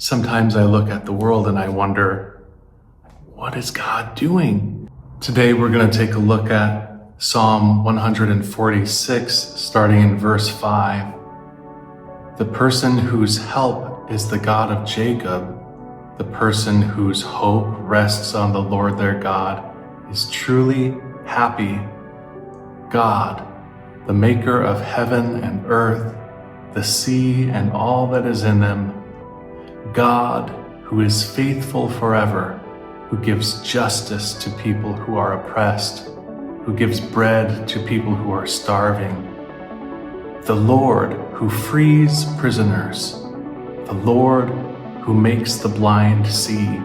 Sometimes I look at the world and I wonder, what is God doing? Today we're going to take a look at Psalm 146, starting in verse 5. The person whose help is the God of Jacob, the person whose hope rests on the Lord their God, is truly happy. God, the maker of heaven and earth, the sea and all that is in them, God, who is faithful forever, who gives justice to people who are oppressed, who gives bread to people who are starving. The Lord who frees prisoners, the Lord who makes the blind see,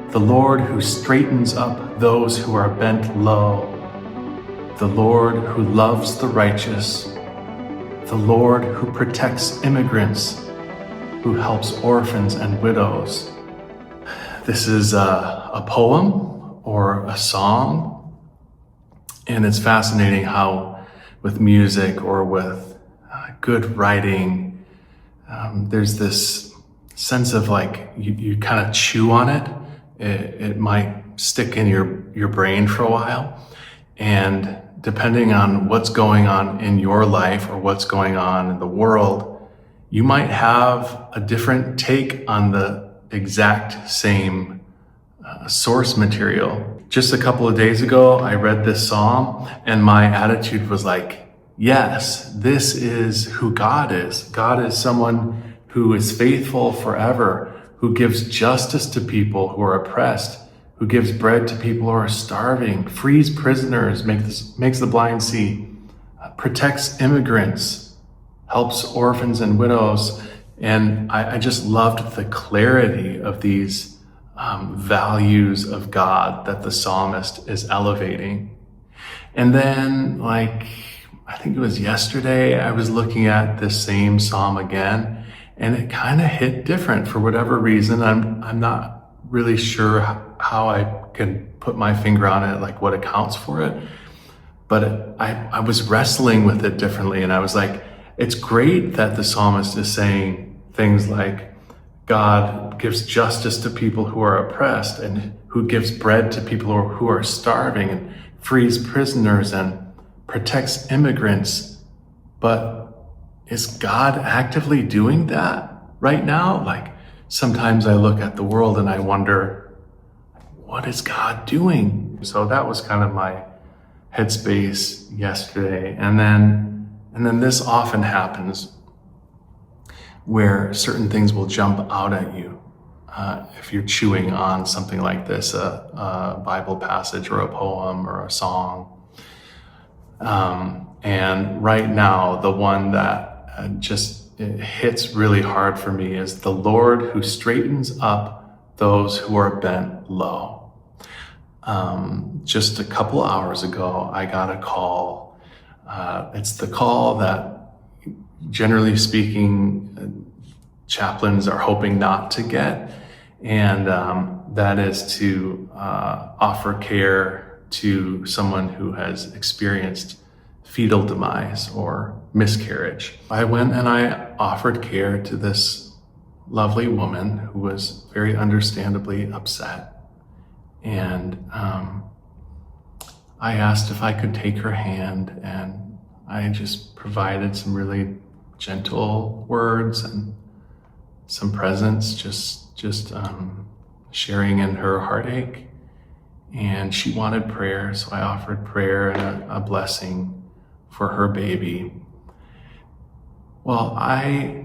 the Lord who straightens up those who are bent low, the Lord who loves the righteous, the Lord who protects immigrants, who helps orphans and widows. This is a poem or a song, and it's fascinating how with music or with good writing, there's this sense of like you kind of chew on it. It might stick in your brain for a while, and depending on what's going on in your life or what's going on in the world, you might have a different take on the exact same source material. Just a couple of days ago, I read this psalm and my attitude was like, yes, this is who God is. God is someone who is faithful forever, who gives justice to people who are oppressed, who gives bread to people who are starving, frees prisoners, makes the blind see, protects immigrants, helps orphans and widows. And I just loved the clarity of these values of God that the psalmist is elevating. And then, I think it was yesterday, I was looking at this same psalm again, and it kind of hit different for whatever reason. I'm not really sure how I can put my finger on it, like what accounts for it. But I was wrestling with it differently, and I was like, it's great that the psalmist is saying things like, God gives justice to people who are oppressed and who gives bread to people who are starving and frees prisoners and protects immigrants. But is God actively doing that right now? Sometimes I look at the world and I wonder, what is God doing? So that was kind of my headspace yesterday. And then this often happens where certain things will jump out at you if you're chewing on something like this, a Bible passage or a poem or a song. And right now, the one that it hits really hard for me is the Lord who straightens up those who are bent low. Just a couple hours ago, I got a call. It's the call that, generally speaking, chaplains are hoping not to get, and that is to offer care to someone who has experienced fetal demise or miscarriage. I went and I offered care to this lovely woman who was very understandably upset, and I asked if I could take her hand, and I just provided some really gentle words and some presence, just sharing in her heartache. And she wanted prayer, so I offered prayer and a blessing for her baby. Well, I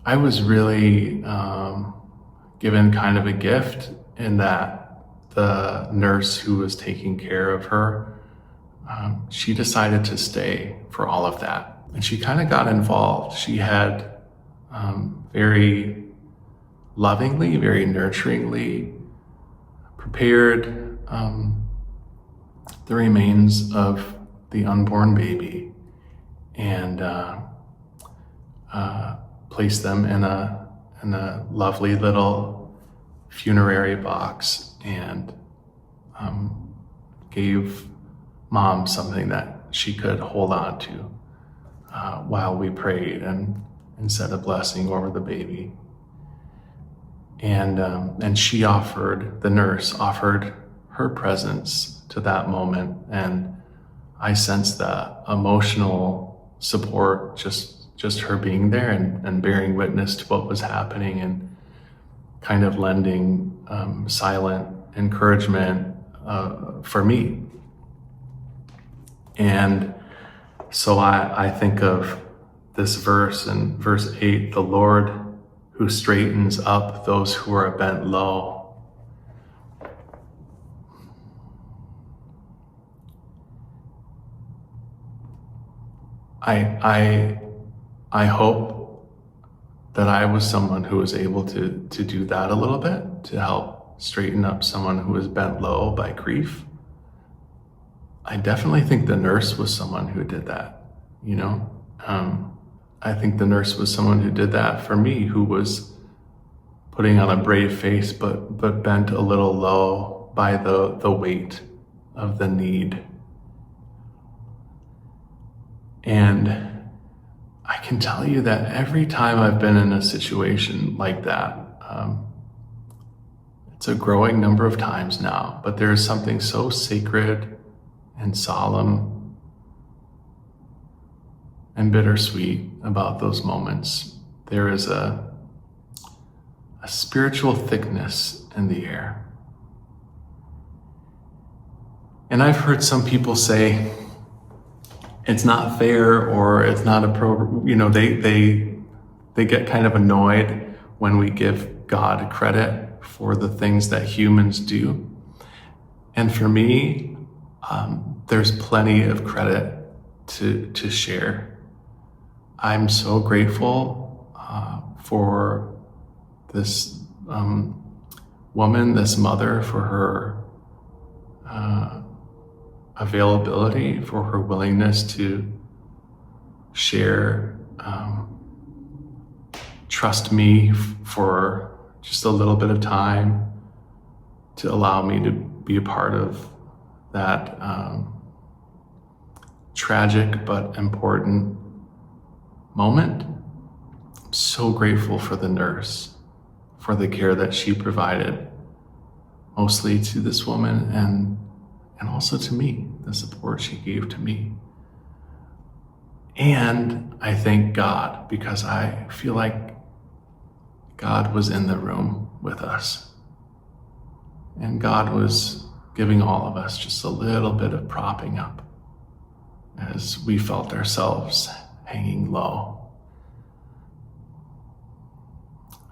was really given kind of a gift in that the nurse who was taking care of her, she decided to stay for all of that. And she kind of got involved. She had very lovingly, very nurturingly prepared the remains of the unborn baby and placed them in a lovely little funerary box, and gave mom something that she could hold on to while we prayed and said a blessing over the baby. And the nurse offered her presence to that moment. And I sensed the emotional support, just her being there and bearing witness to what was happening and kind of lending silent encouragement for me. And so I think of this verse in verse 8, the Lord who straightens up those who are bent low. I hope that I was someone who was able to do that a little bit, to help straighten up someone who was bent low by grief. I definitely think the nurse was someone who did that, you know? I think the nurse was someone who did that for me, who was putting on a brave face, but bent a little low by the weight of the need. And I can tell you that every time I've been in a situation like that, it's a growing number of times now, but there's something so sacred and solemn and bittersweet about those moments. There is a spiritual thickness in the air. And I've heard some people say it's not fair, or it's not appropriate. You know, they get kind of annoyed when we give God credit for the things that humans do. And for me, there's plenty of credit to share. I'm so grateful for this woman, this mother, for her availability, for her willingness to share, trust me for just a little bit of time, to allow me to be a part of that tragic but important moment. I'm so grateful for the nurse, for the care that she provided, mostly to this woman and also to me, the support she gave to me. And I thank God, because I feel like God was in the room with us. And God was giving all of us just a little bit of propping up as we felt ourselves hanging low.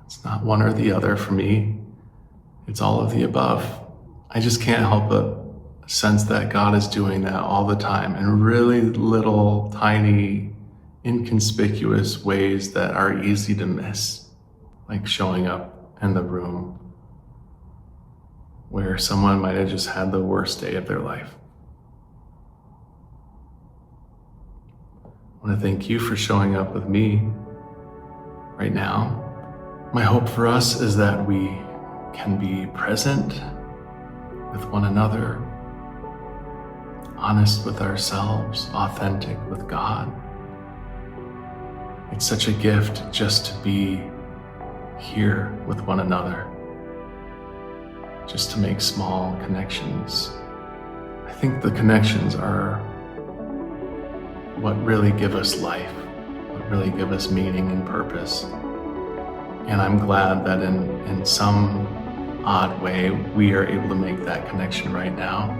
It's not one or the other for me. It's all of the above. I just can't help but sense that God is doing that all the time in really little, tiny, inconspicuous ways that are easy to miss, like showing up in the room where someone might have just had the worst day of their life. I want to thank you for showing up with me right now. My hope for us is that we can be present with one another, honest with ourselves, authentic with God. It's such a gift just to be here with one another, just to make small connections. I think the connections are what really give us life, what really give us meaning and purpose. And I'm glad that in some odd way, we are able to make that connection right now.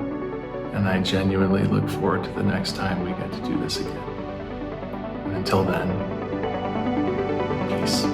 And I genuinely look forward to the next time we get to do this again. And until then, peace.